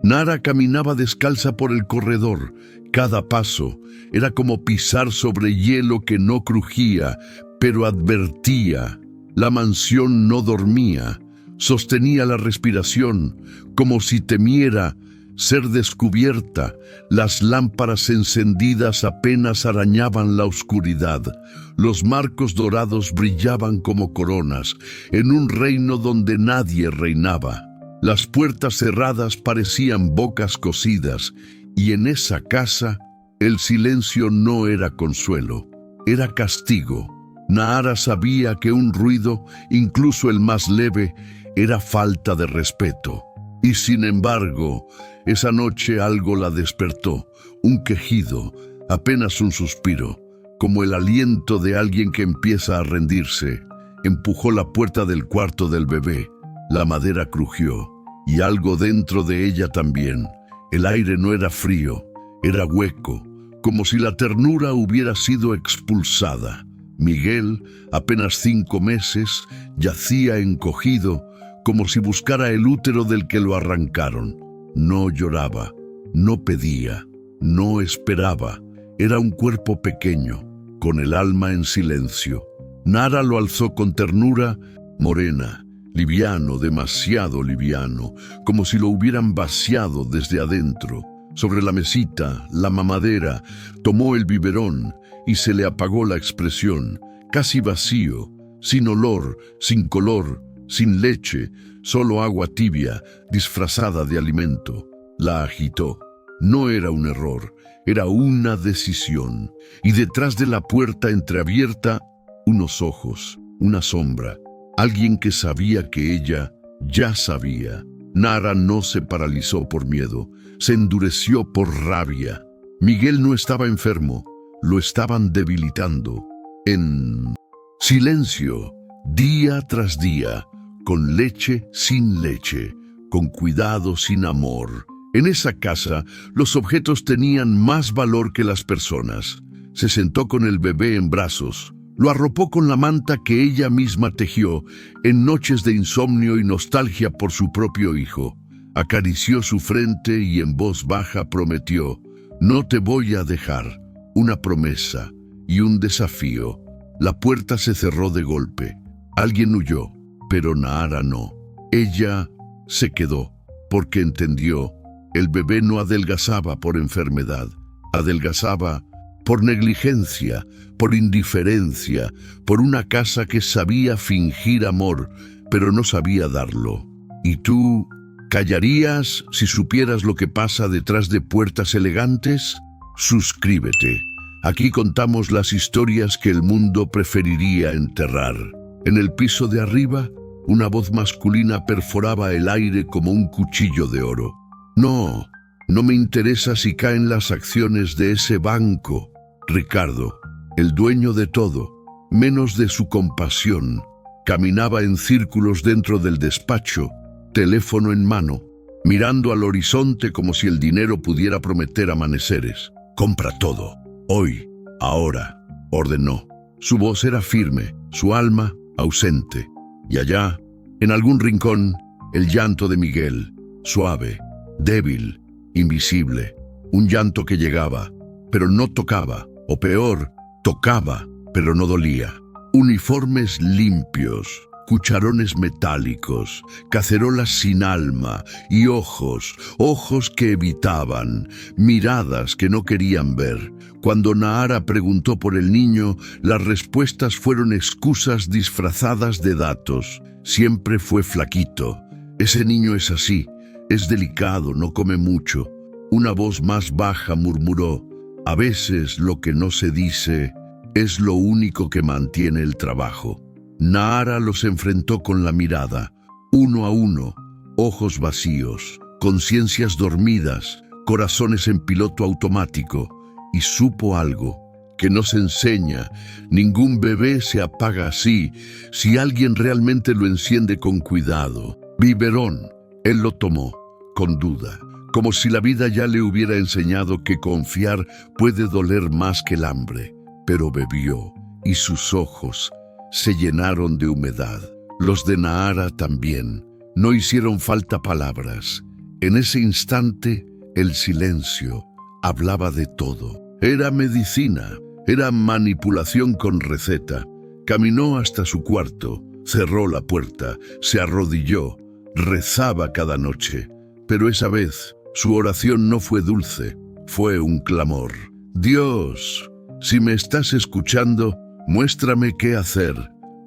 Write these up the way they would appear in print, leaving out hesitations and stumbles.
Nara caminaba descalza por el corredor. Cada paso era como pisar sobre hielo que no crujía, pero advertía. La mansión no dormía. Sostenía la respiración, como si temiera ser descubierta. Las lámparas encendidas apenas arañaban la oscuridad. Los marcos dorados brillaban como coronas, en un reino donde nadie reinaba. Las puertas cerradas parecían bocas cosidas, y en esa casa el silencio no era consuelo, era castigo. Nahara sabía que un ruido, incluso el más leve, era falta de respeto. Y sin embargo, esa noche algo la despertó, un quejido, apenas un suspiro, como el aliento de alguien que empieza a rendirse. Empujó la puerta del cuarto del bebé. La madera crujió, y algo dentro de ella también. El aire no era frío, era hueco, como si la ternura hubiera sido expulsada. Miguel, apenas 5 meses, yacía encogido, como si buscara el útero del que lo arrancaron. No lloraba, no pedía, no esperaba. Era un cuerpo pequeño, con el alma en silencio. Nara lo alzó con ternura, morena, liviano, demasiado liviano, como si lo hubieran vaciado desde adentro. Sobre la mesita, la mamadera, tomó el biberón y se le apagó la expresión, casi vacío, sin olor, sin color, sin leche, solo agua tibia, disfrazada de alimento. La agitó. No era un error, era una decisión. Y detrás de la puerta entreabierta, unos ojos, una sombra. Alguien que sabía que ella ya sabía. Nara no se paralizó por miedo, se endureció por rabia. Miguel no estaba enfermo, lo estaban debilitando. En silencio, día tras día, con leche sin leche, con cuidado sin amor. En esa casa, los objetos tenían más valor que las personas. Se sentó con el bebé en brazos. Lo arropó con la manta que ella misma tejió en noches de insomnio y nostalgia por su propio hijo. Acarició su frente y en voz baja prometió: «No te voy a dejar». Una promesa y un desafío. La puerta se cerró de golpe. Alguien huyó, pero Nahara no. Ella se quedó, porque entendió. El bebé no adelgazaba por enfermedad, adelgazaba por negligencia, por indiferencia, por una casa que sabía fingir amor, pero no sabía darlo. ¿Y tú callarías si supieras lo que pasa detrás de puertas elegantes? Suscríbete. Aquí contamos las historias que el mundo preferiría enterrar. En el piso de arriba, una voz masculina perforaba el aire como un cuchillo de oro. No me interesa si caen las acciones de ese banco. Ricardo, el dueño de todo, menos de su compasión, caminaba en círculos dentro del despacho, teléfono en mano, mirando al horizonte como si el dinero pudiera prometer amaneceres. «Compra todo, hoy, ahora», ordenó. Su voz era firme, su alma ausente. Y allá, en algún rincón, el llanto de Miguel, suave, débil, invisible. Un llanto que llegaba, pero no tocaba. O peor, tocaba, pero no dolía. Uniformes limpios, cucharones metálicos, cacerolas sin alma y ojos que evitaban, miradas que no querían ver. Cuando Nahara preguntó por el niño, las respuestas fueron excusas disfrazadas de datos. Siempre fue flaquito. Ese niño es así, es delicado, no come mucho. Una voz más baja murmuró: «A veces lo que no se dice es lo único que mantiene el trabajo». Nahara los enfrentó con la mirada, uno a uno, ojos vacíos, conciencias dormidas, corazones en piloto automático, y supo algo que no se enseña. Ningún bebé se apaga así, si alguien realmente lo enciende con cuidado. Biberón, él lo tomó, con duda, como si la vida ya le hubiera enseñado que confiar puede doler más que el hambre. Pero bebió, y sus ojos se llenaron de humedad. Los de Nahara también. No hicieron falta palabras. En ese instante, el silencio hablaba de todo. Era medicina, era manipulación con receta. Caminó hasta su cuarto, cerró la puerta, se arrodilló, rezaba cada noche. Pero esa vez, su oración no fue dulce, fue un clamor. Dios, si me estás escuchando, muéstrame qué hacer,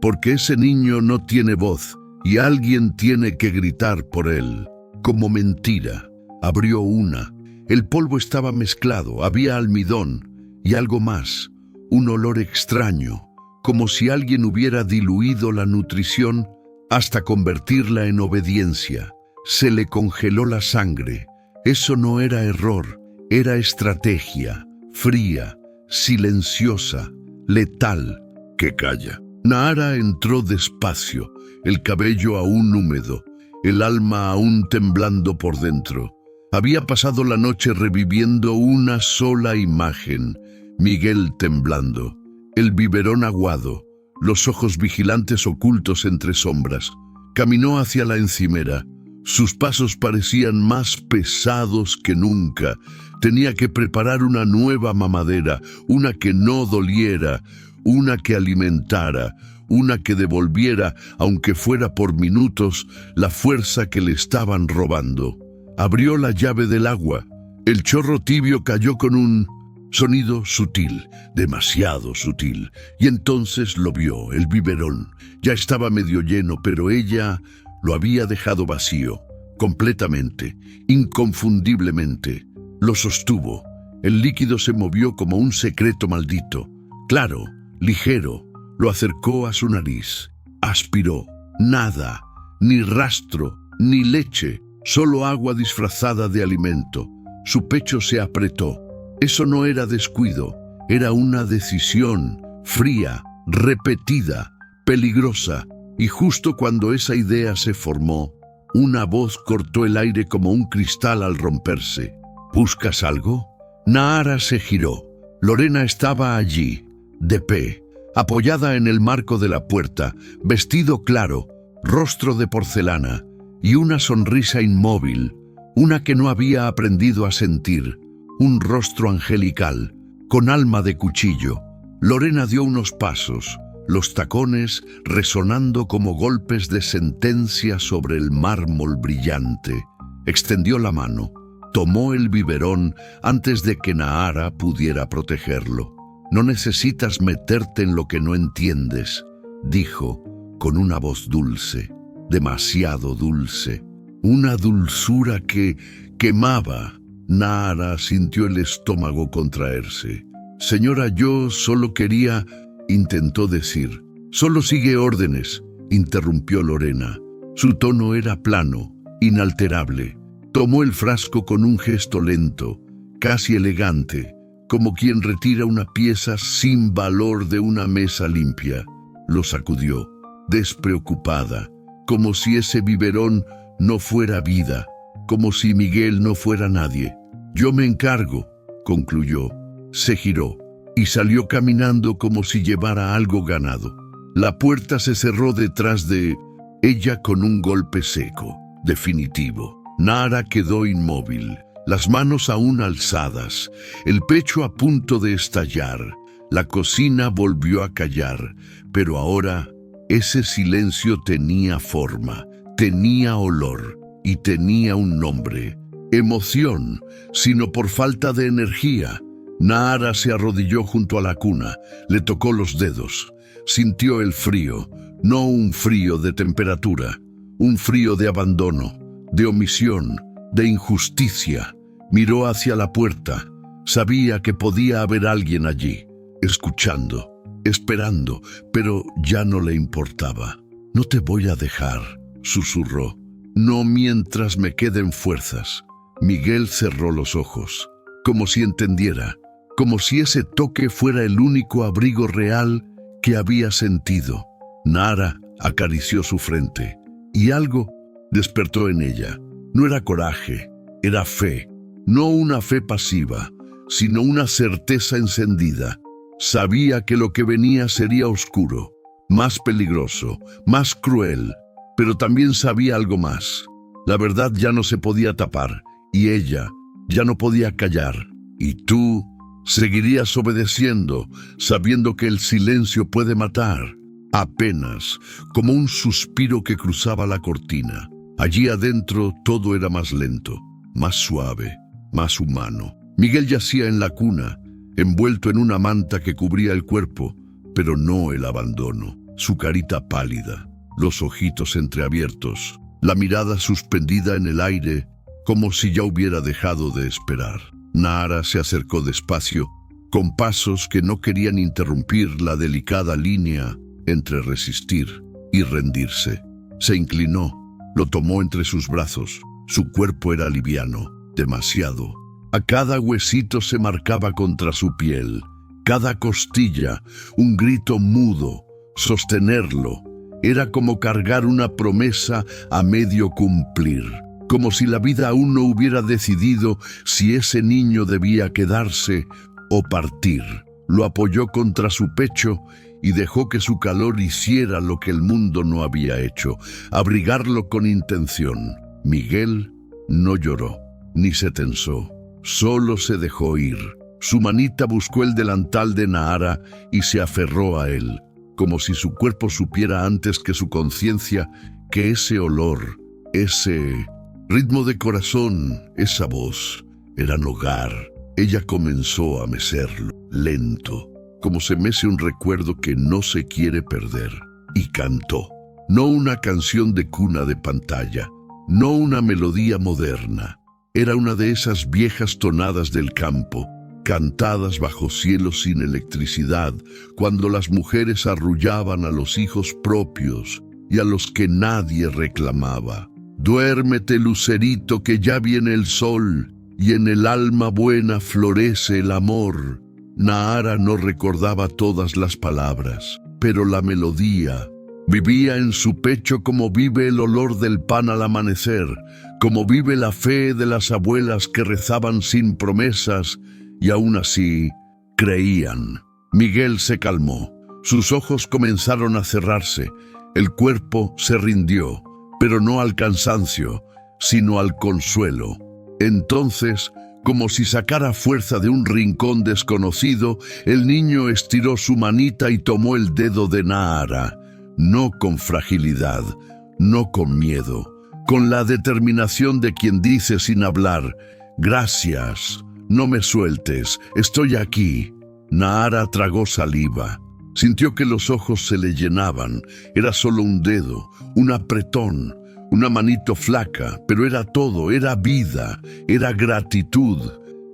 porque ese niño no tiene voz y alguien tiene que gritar por él. Como mentira, abrió una. El polvo estaba mezclado, había almidón y algo más, un olor extraño, como si alguien hubiera diluido la nutrición hasta convertirla en obediencia. Se le congeló la sangre. Eso no era error, era estrategia, fría, silenciosa, letal. Que calla. Nahara entró despacio, el cabello aún húmedo, el alma aún temblando por dentro. Había pasado la noche reviviendo una sola imagen: Miguel temblando, el biberón aguado, los ojos vigilantes ocultos entre sombras. Caminó hacia la encimera. Sus pasos parecían más pesados que nunca. Tenía que preparar una nueva mamadera, una que no doliera, una que alimentara, una que devolviera, aunque fuera por minutos, la fuerza que le estaban robando. Abrió la llave del agua. El chorro tibio cayó con un sonido sutil, demasiado sutil, y entonces lo vio, el biberón. Ya estaba medio lleno, pero ella lo había dejado vacío, completamente, inconfundiblemente. Lo sostuvo. El líquido se movió como un secreto maldito. Claro, ligero, lo acercó a su nariz. Aspiró. Nada, ni rastro, ni leche, solo agua disfrazada de alimento. Su pecho se apretó. Eso no era descuido, era una decisión, fría, repetida, peligrosa. Y justo cuando esa idea se formó, una voz cortó el aire como un cristal al romperse. ¿Buscas algo? Nahara se giró. Lorena estaba allí, de pie, apoyada en el marco de la puerta, vestido claro, rostro de porcelana y una sonrisa inmóvil, una que no había aprendido a sentir, un rostro angelical, con alma de cuchillo. Lorena dio unos pasos, los tacones resonando como golpes de sentencia sobre el mármol brillante. Extendió la mano, tomó el biberón antes de que Nahara pudiera protegerlo. No necesitas meterte en lo que no entiendes, dijo, con una voz dulce, demasiado dulce, una dulzura que quemaba. Nahara sintió el estómago contraerse. Señora, yo solo quería... intentó decir. Solo sigue órdenes, interrumpió Lorena. Su tono era plano, inalterable. Tomó el frasco con un gesto lento, casi elegante, como quien retira una pieza sin valor de una mesa limpia. Lo sacudió, despreocupada, como si ese biberón no fuera vida, como si Miguel no fuera nadie. Yo me encargo, concluyó. Se giró y salió caminando como si llevara algo ganado. La puerta se cerró detrás de ella con un golpe seco, definitivo. Nahara quedó inmóvil, las manos aún alzadas, el pecho a punto de estallar. La cocina volvió a callar, pero ahora ese silencio tenía forma, tenía olor y tenía un nombre. Emoción, sino por falta de energía. Nahara se arrodilló junto a la cuna, le tocó los dedos. Sintió el frío, no un frío de temperatura, un frío de abandono, de omisión, de injusticia. Miró hacia la puerta. Sabía que podía haber alguien allí, escuchando, esperando, pero ya no le importaba. No te voy a dejar, susurró. No mientras me queden fuerzas. Miguel cerró los ojos, como si entendiera, como si ese toque fuera el único abrigo real que había sentido. Nahara acarició su frente, y algo despertó en ella. No era coraje, era fe, no una fe pasiva, sino una certeza encendida. Sabía que lo que venía sería oscuro, más peligroso, más cruel, pero también sabía algo más. La verdad ya no se podía tapar, y ella ya no podía callar. Y tú seguirías obedeciendo, sabiendo que el silencio puede matar. Apenas, como un suspiro que cruzaba la cortina. Allí adentro todo era más lento, más suave, más humano. Miguel yacía en la cuna, envuelto en una manta que cubría el cuerpo, pero no el abandono. Su carita pálida, los ojitos entreabiertos, la mirada suspendida en el aire, como si ya hubiera dejado de esperar. Nahara se acercó despacio, con pasos que no querían interrumpir la delicada línea entre resistir y rendirse. Se inclinó, lo tomó entre sus brazos. Su cuerpo era liviano, demasiado. A cada huesito se marcaba contra su piel, cada costilla, un grito mudo. Sostenerlo era como cargar una promesa a medio cumplir, como si la vida aún no hubiera decidido si ese niño debía quedarse o partir. Lo apoyó contra su pecho y dejó que su calor hiciera lo que el mundo no había hecho, abrigarlo con intención. Miguel no lloró, ni se tensó, solo se dejó ir. Su manita buscó el delantal de Nahara y se aferró a él, como si su cuerpo supiera antes que su conciencia que ese olor, ese ritmo de corazón, esa voz, eran hogar. Ella comenzó a mecerlo, lento, como se mece un recuerdo que no se quiere perder, y cantó. No una canción de cuna de pantalla, no una melodía moderna. Era una de esas viejas tonadas del campo, cantadas bajo cielos sin electricidad, cuando las mujeres arrullaban a los hijos propios y a los que nadie reclamaba. Duérmete, lucerito, que ya viene el sol, y en el alma buena florece el amor. Nahara no recordaba todas las palabras, pero la melodía vivía en su pecho como vive el olor del pan al amanecer, como vive la fe de las abuelas que rezaban sin promesas y aún así creían. Miguel se calmó, sus ojos comenzaron a cerrarse, el cuerpo se rindió, pero no al cansancio, sino al consuelo. Entonces, como si sacara fuerza de un rincón desconocido, el niño estiró su manita y tomó el dedo de Nahara, no con fragilidad, no con miedo, con la determinación de quien dice sin hablar: «Gracias, no me sueltes, estoy aquí». Nahara tragó saliva. Sintió que los ojos se le llenaban. Era solo un dedo, un apretón, una manito flaca, pero era todo, era vida, era gratitud,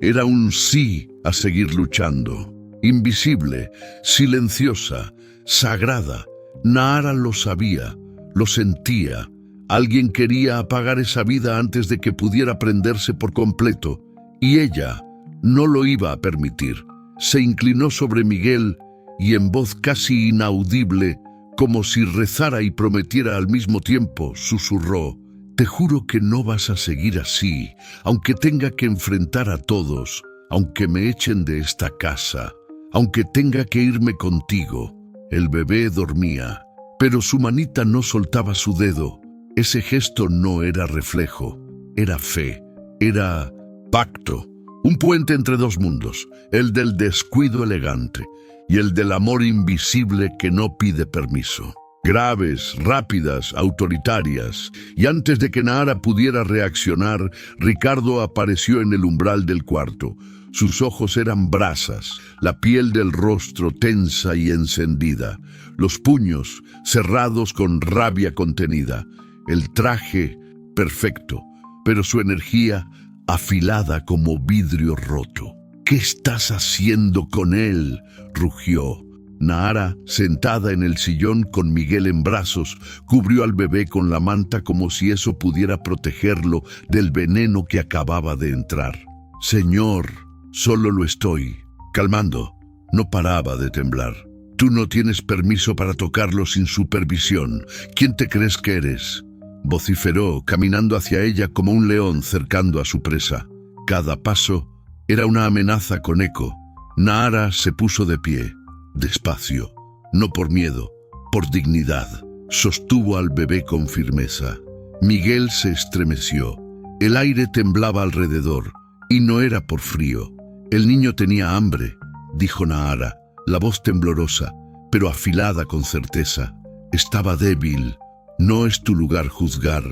era un sí a seguir luchando. Invisible, silenciosa, sagrada. Nahara lo sabía, lo sentía. Alguien quería apagar esa vida antes de que pudiera prenderse por completo, y ella no lo iba a permitir. Se inclinó sobre Miguel y en voz casi inaudible, como si rezara y prometiera al mismo tiempo, susurró: «Te juro que no vas a seguir así, aunque tenga que enfrentar a todos, aunque me echen de esta casa, aunque tenga que irme contigo». El bebé dormía, pero su manita no soltaba su dedo. Ese gesto no era reflejo, era fe, era pacto. Un puente entre dos mundos, el del descuido elegante y el del amor invisible que no pide permiso. Graves, rápidas, autoritarias, y antes de que Nahara pudiera reaccionar, Ricardo apareció en el umbral del cuarto. Sus ojos eran brasas, la piel del rostro tensa y encendida, los puños cerrados con rabia contenida, el traje perfecto, pero su energía afilada como vidrio roto. «¿Qué estás haciendo con él?», rugió. Nahara, sentada en el sillón con Miguel en brazos, cubrió al bebé con la manta como si eso pudiera protegerlo del veneno que acababa de entrar. «Señor, solo lo estoy calmando». No paraba de temblar. «Tú no tienes permiso para tocarlo sin supervisión. ¿Quién te crees que eres?», vociferó, caminando hacia ella como un león cercando a su presa. Cada paso era una amenaza con eco. Nahara se puso de pie, despacio, no por miedo, por dignidad. Sostuvo al bebé con firmeza. Miguel se estremeció. El aire temblaba alrededor, y no era por frío. El niño tenía hambre, dijo Nahara, la voz temblorosa, pero afilada con certeza. Estaba débil. No es tu lugar juzgar.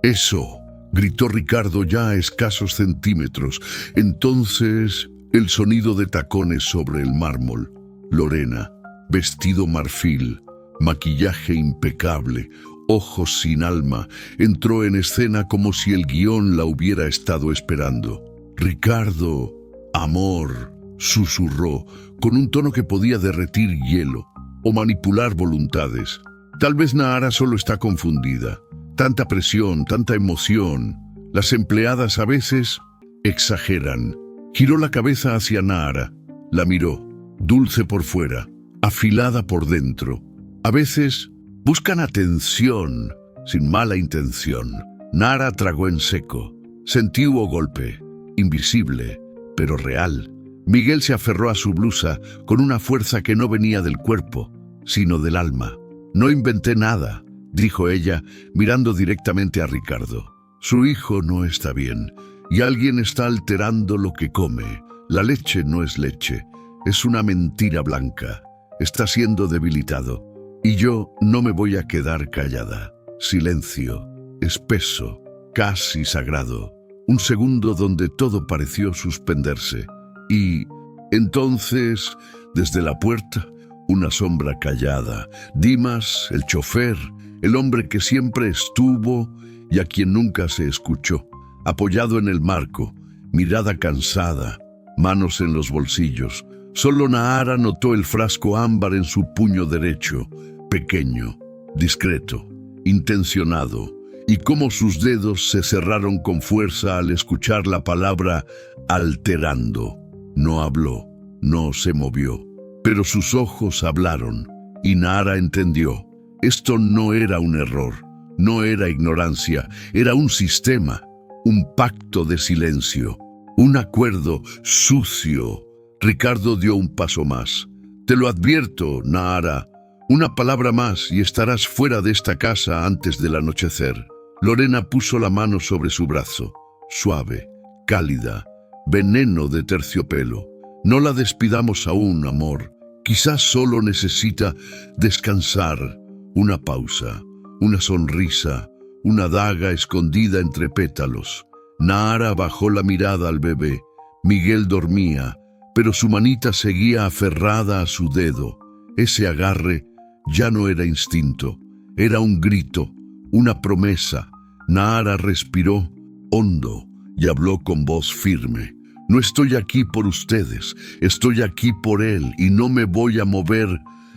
Eso, gritó Ricardo ya a escasos centímetros. Entonces, el sonido de tacones sobre el mármol. Lorena, vestido marfil, maquillaje impecable, ojos sin alma, entró en escena como si el guión la hubiera estado esperando. Ricardo, amor, susurró, con un tono que podía derretir hielo o manipular voluntades. Tal vez Nahara solo está confundida. Tanta presión, tanta emoción. Las empleadas a veces exageran. Giró la cabeza hacia Nahara. La miró, dulce por fuera, afilada por dentro. A veces buscan atención, sin mala intención. Nahara tragó en seco. Sentí un golpe, invisible, pero real. Miguel se aferró a su blusa con una fuerza que no venía del cuerpo, sino del alma. No inventé nada, dijo ella, mirando directamente a Ricardo. Su hijo no está bien, y alguien está alterando lo que come. La leche no es leche, es una mentira blanca. Está siendo debilitado, y yo no me voy a quedar callada. Silencio, espeso, casi sagrado. Un segundo donde todo pareció suspenderse. Y entonces, desde la puerta, una sombra callada. Dimas, el chofer, el hombre que siempre estuvo y a quien nunca se escuchó, apoyado en el marco, mirada cansada, manos en los bolsillos. Solo Nahara notó el frasco ámbar en su puño derecho, pequeño, discreto, intencionado, y cómo sus dedos se cerraron con fuerza al escuchar la palabra alterando. No habló, no se movió, pero sus ojos hablaron, y Nahara entendió. Esto no era un error, no era ignorancia, era un sistema, un pacto de silencio, un acuerdo sucio. Ricardo dio un paso más. Te lo advierto, Nahara, una palabra más y estarás fuera de esta casa antes del anochecer. Lorena puso la mano sobre su brazo, suave, cálida, veneno de terciopelo. No la despidamos aún, amor. Quizás solo necesita descansar, una pausa, una sonrisa, una daga escondida entre pétalos. Nahara bajó la mirada al bebé. Miguel dormía, pero su manita seguía aferrada a su dedo. Ese agarre ya no era instinto, era un grito, una promesa. Nahara respiró hondo y habló con voz firme. No estoy aquí por ustedes, estoy aquí por él y no me voy a mover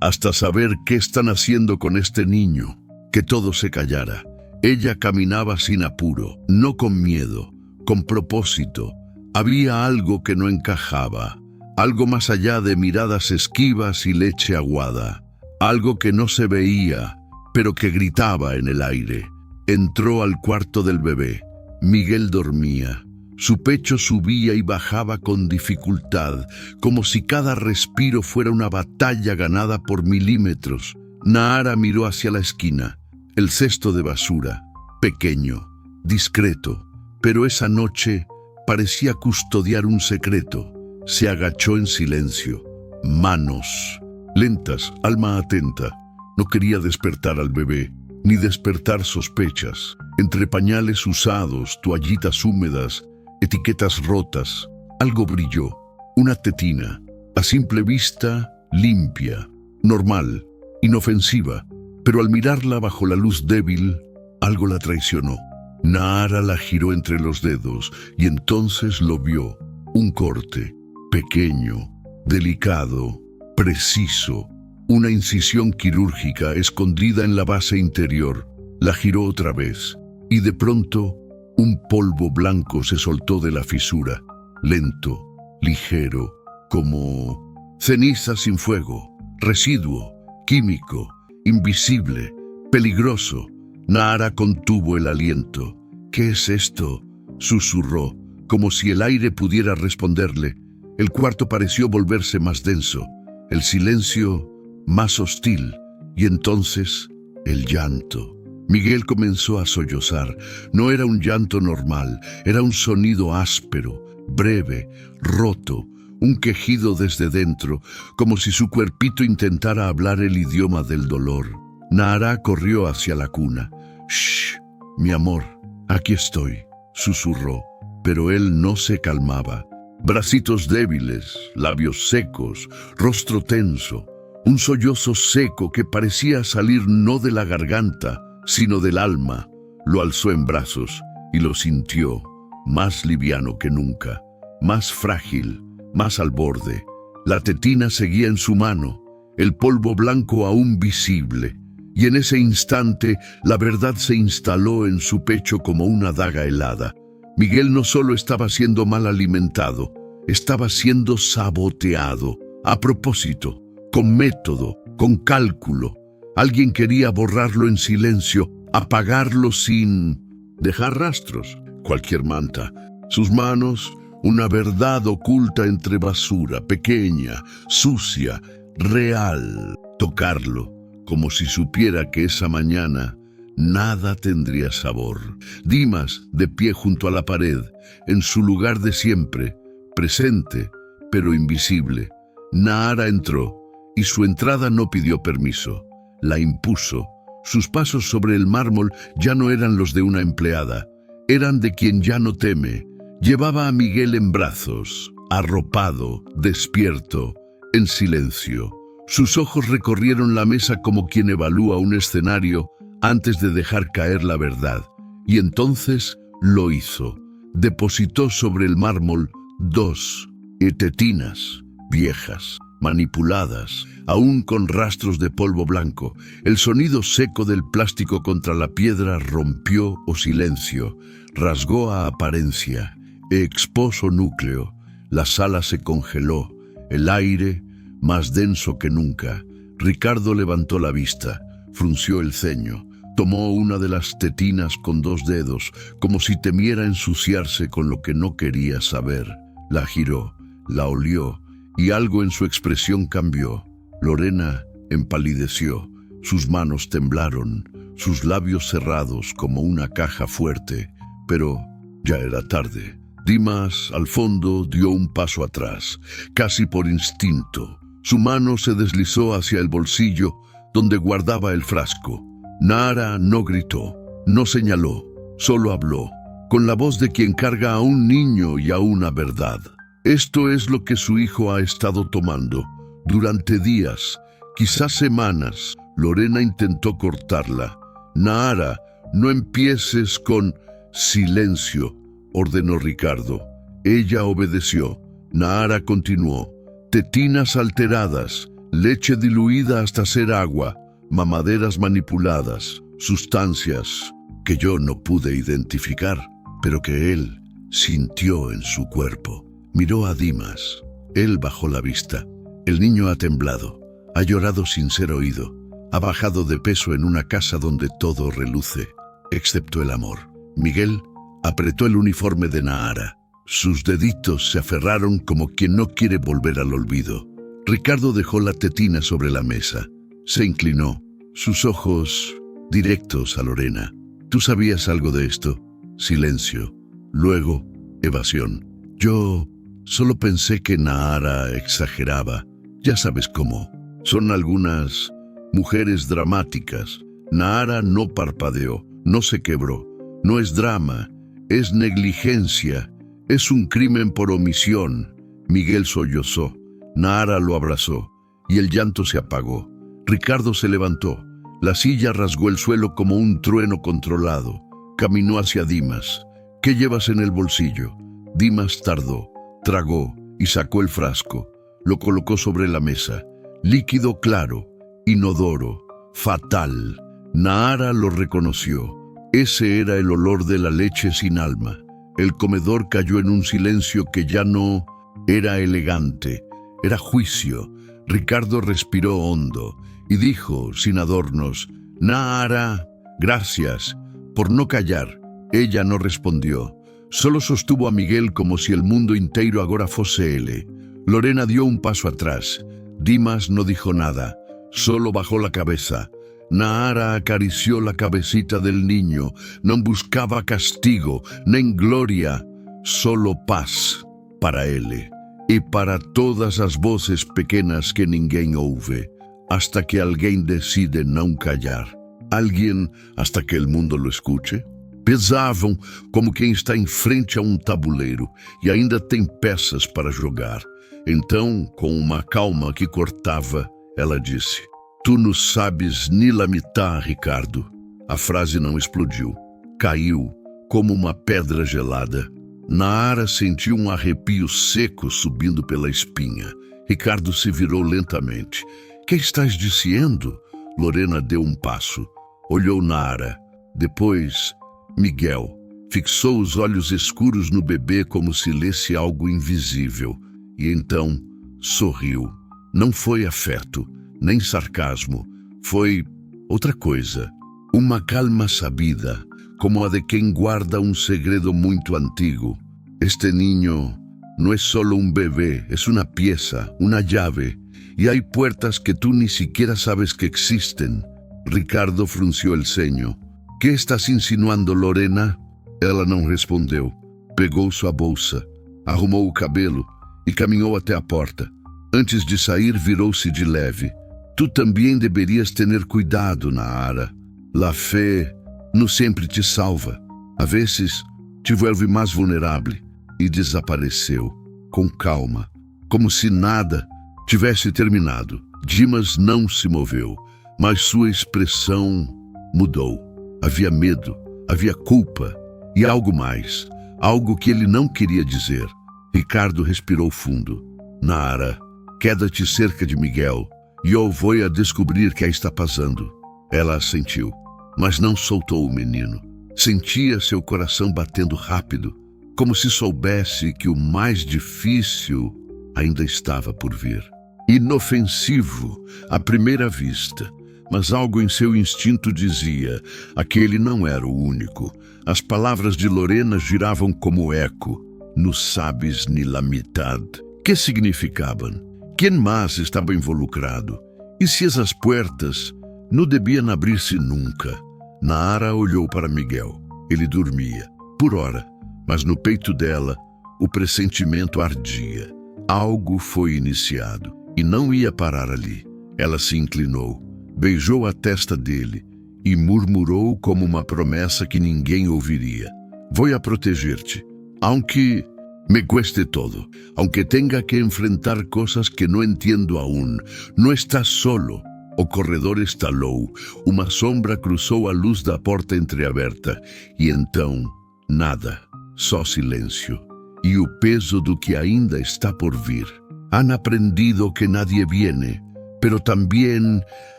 hasta saber qué están haciendo con este niño. Que todo se callara. Ella caminaba sin apuro, no con miedo, con propósito. Había algo que no encajaba, algo más allá de miradas esquivas y leche aguada, algo que no se veía, pero que gritaba en el aire. Entró al cuarto del bebé. Miguel dormía. Su pecho subía y bajaba con dificultad, como si cada respiro fuera una batalla ganada por milímetros. Nahara miró hacia la esquina, el cesto de basura, pequeño, discreto, pero esa noche parecía custodiar un secreto. Se agachó en silencio. Manos, lentas, alma atenta. No quería despertar al bebé, ni despertar sospechas. Entre pañales usados, toallitas húmedas, etiquetas rotas, algo brilló. Una tetina, a simple vista, limpia, normal, inofensiva, pero al mirarla bajo la luz débil, algo la traicionó. Nahara la giró entre los dedos y entonces lo vio. Un corte, pequeño, delicado, preciso, una incisión quirúrgica escondida en la base interior. La giró otra vez y de pronto un polvo blanco se soltó de la fisura, lento, ligero, como ceniza sin fuego, residuo, químico, invisible, peligroso. Nahara contuvo el aliento. ¿Qué es esto?, susurró, como si el aire pudiera responderle. El cuarto pareció volverse más denso, el silencio más hostil, y entonces el llanto. Miguel comenzó a sollozar. No era un llanto normal, era un sonido áspero, breve, roto, un quejido desde dentro, como si su cuerpito intentara hablar el idioma del dolor. Nahara corrió hacia la cuna. «Shh, mi amor, aquí estoy», susurró, pero él no se calmaba. Bracitos débiles, labios secos, rostro tenso, un sollozo seco que parecía salir no de la garganta, sino del alma. Lo alzó en brazos y lo sintió, más liviano que nunca, más frágil, más al borde. La tetina seguía en su mano, el polvo blanco aún visible, y en ese instante la verdad se instaló en su pecho como una daga helada. Miguel no solo estaba siendo mal alimentado, estaba siendo saboteado, a propósito, con método, con cálculo. Alguien quería borrarlo en silencio, apagarlo sin dejar rastros, cualquier manta. Sus manos, una verdad oculta entre basura, pequeña, sucia, real. Tocarlo, como si supiera que esa mañana nada tendría sabor. Dimas, de pie junto a la pared, en su lugar de siempre, presente, pero invisible. Nahara entró, y su entrada no pidió permiso. La impuso. Sus pasos sobre el mármol ya no eran los de una empleada, eran de quien ya no teme. Llevaba a Miguel en brazos, arropado, despierto, en silencio. Sus ojos recorrieron la mesa como quien evalúa un escenario antes de dejar caer la verdad. Y entonces lo hizo. Depositó sobre el mármol 2 tetinas viejas, manipuladas, aún con rastros de polvo blanco. El sonido seco del plástico contra la piedra rompió o silencio, rasgó a apariencia, expuso núcleo. La sala se congeló, el aire más denso que nunca. Ricardo levantó la vista, frunció el ceño, tomó una de las tetinas con 2 dedos, como si temiera ensuciarse con lo que no quería saber. La giró, la olió, y algo en su expresión cambió. Lorena empalideció, sus manos temblaron, sus labios cerrados como una caja fuerte, pero ya era tarde. Dimas, al fondo, dio un paso atrás, casi por instinto. Su mano se deslizó hacia el bolsillo donde guardaba el frasco. Nahara no gritó, no señaló, solo habló, con la voz de quien carga a un niño y a una verdad. Esto es lo que su hijo ha estado tomando. Durante días, quizás semanas. Lorena intentó cortarla. Nahara, no empieces con silencio, ordenó Ricardo. Ella obedeció. Nahara continuó. Tetinas alteradas, leche diluida hasta ser agua, mamaderas manipuladas, sustancias que yo no pude identificar, pero que él sintió en su cuerpo. Miró a Dimas. Él bajó la vista. El niño ha temblado, ha llorado sin ser oído, ha bajado de peso en una casa donde todo reluce, excepto el amor. Miguel apretó el uniforme de Nahara. Sus deditos se aferraron como quien no quiere volver al olvido. Ricardo dejó la tetina sobre la mesa. Se inclinó, sus ojos directos a Lorena. ¿Tú sabías algo de esto? Silencio. Luego, evasión. Yo solo pensé que Nahara exageraba. Ya sabes cómo. Son algunas mujeres dramáticas. Nahara no parpadeó, no se quebró. No es drama, es negligencia. Es un crimen por omisión. Miguel sollozó. Nahara lo abrazó y el llanto se apagó. Ricardo se levantó. La silla rasgó el suelo como un trueno controlado. Caminó hacia Dimas. ¿Qué llevas en el bolsillo? Dimas tardó, tragó y sacó el frasco. Lo colocó sobre la mesa. Líquido claro, inodoro, fatal. Nahara lo reconoció. Ese era el olor de la leche sin alma. El comedor cayó en un silencio que ya no era elegante, era juicio. Ricardo respiró hondo y dijo, sin adornos, «Nahara, gracias por no callar». Ella no respondió, solo sostuvo a Miguel como si el mundo inteiro agora fose ele. Lorena dio un paso atrás. Dimas no dijo nada, solo bajó la cabeza. Nahara acarició la cabecita del niño. Não buscava castigo, nem glória, solo paz para ele e para todas as vozes pequenas que ninguém ouve, hasta que alguém decide não callar. Alguém hasta que o mundo lo escute? Pesavam como quem está em frente a um tabuleiro e ainda tem peças para jogar. Então, com uma calma que cortava, ela disse: "Tu não sabes ni la mitad, Ricardo." A frase não explodiu. Caiu como uma pedra gelada. Nahara sentiu um arrepio seco subindo pela espinha. Ricardo se virou lentamente. "Que estás dizendo?" Lorena deu um passo. Olhou Nahara. Depois, Miguel fixou os olhos escuros no bebê como se lesse algo invisível. E então sorriu. Não foi afeto, nem sarcasmo. Foi outra coisa. Uma calma sabida, como a de quem guarda um segredo muito antigo. Este niño no es solo un bebé, es una pieza, una llave. Y hay puertas que tú ni siquiera sabes que existen. Ricardo frunció el ceño. "Que estás insinuando, Lorena?" Ela não respondeu. Pegou sua bolsa, arrumou o cabelo e caminhou até a porta. Antes de sair, virou-se de leve. "Tu também deverias ter cuidado, Nahara. La fé não sempre te salva. A vezes te vuelve mais vulnerável." E desapareceu, com calma, como se nada tivesse terminado. Dimas não se moveu, mas sua expressão mudou. Havia medo, havia culpa e algo mais, algo que ele não queria dizer. Ricardo respirou fundo. "Nahara, queda-te cerca de Miguel e eu vou a descobrir que está passando." Ela assentiu, mas não soltou o menino. Sentia seu coração batendo rápido, como se soubesse que o mais difícil ainda estava por vir. Inofensivo à primeira vista, mas algo em seu instinto dizia: aquele não era o único. As palavras de Lorena giravam como eco. "No sabes ni la mitad." Que significavam? Quem mais estava involucrado? E se essas portas não deviam abrir-se nunca? Nahara olhou para Miguel. Ele dormia, por ora, mas no peito dela o pressentimento ardia. Algo foi iniciado e não ia parar ali. Ela se inclinou, beijou a testa dele e murmurou como uma promessa que ninguém ouviria: "Vou a proteger-te, aunque me cueste todo, aunque tenga que enfrentar coisas que não entendo aún. Não estás solo." O corredor estalou, uma sombra cruzou a luz da porta entreaberta e então nada, só silêncio e o peso do que ainda está por vir. Han aprendido que nadie viene, pero también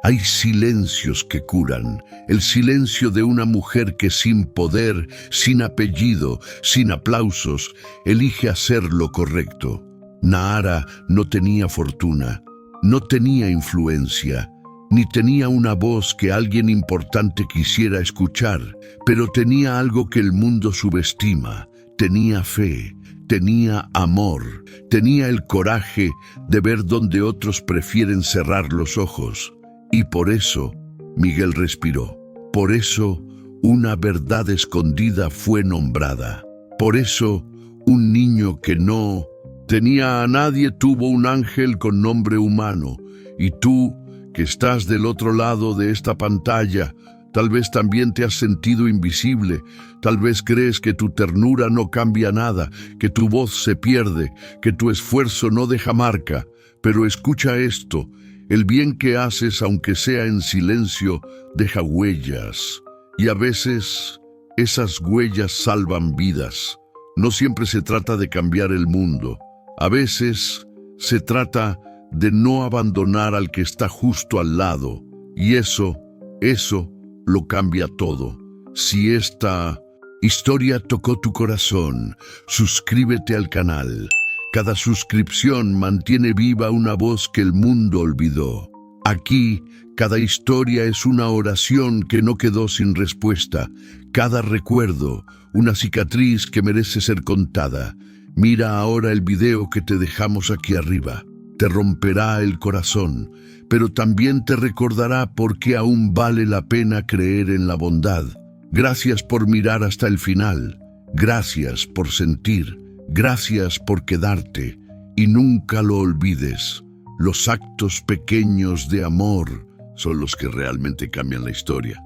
hay silencios que curan. El silencio de una mujer que sin poder, sin apellido, sin aplausos, elige hacer lo correcto. Nahara no tenía fortuna, no tenía influencia, ni tenía una voz que alguien importante quisiera escuchar, pero tenía algo que el mundo subestima. Tenía fe, tenía amor, tenía el coraje de ver donde otros prefieren cerrar los ojos. Y por eso Miguel respiró. Por eso una verdad escondida fue nombrada. Por eso un niño que no tenía a nadie tuvo un ángel con nombre humano. Y tú, que estás del otro lado de esta pantalla, tal vez también te has sentido invisible, tal vez crees que tu ternura no cambia nada, que tu voz se pierde, que tu esfuerzo no deja marca. Pero escucha esto: el bien que haces, aunque sea en silencio, deja huellas. Y a veces esas huellas salvan vidas. No siempre se trata de cambiar el mundo. A veces se trata de no abandonar al que está justo al lado. Y eso lo cambia todo. Si esta historia tocó tu corazón, suscríbete al canal. Cada suscripción mantiene viva una voz que el mundo olvidó. Aquí, cada historia es una oración que no quedó sin respuesta. Cada recuerdo, una cicatriz que merece ser contada. Mira ahora el video que te dejamos aquí arriba. Te romperá el corazón, pero también te recordará por qué aún vale la pena creer en la bondad. Gracias por mirar hasta el final. Gracias por sentir. Gracias por quedarte. Y nunca lo olvides. Los actos pequeños de amor son los que realmente cambian la historia.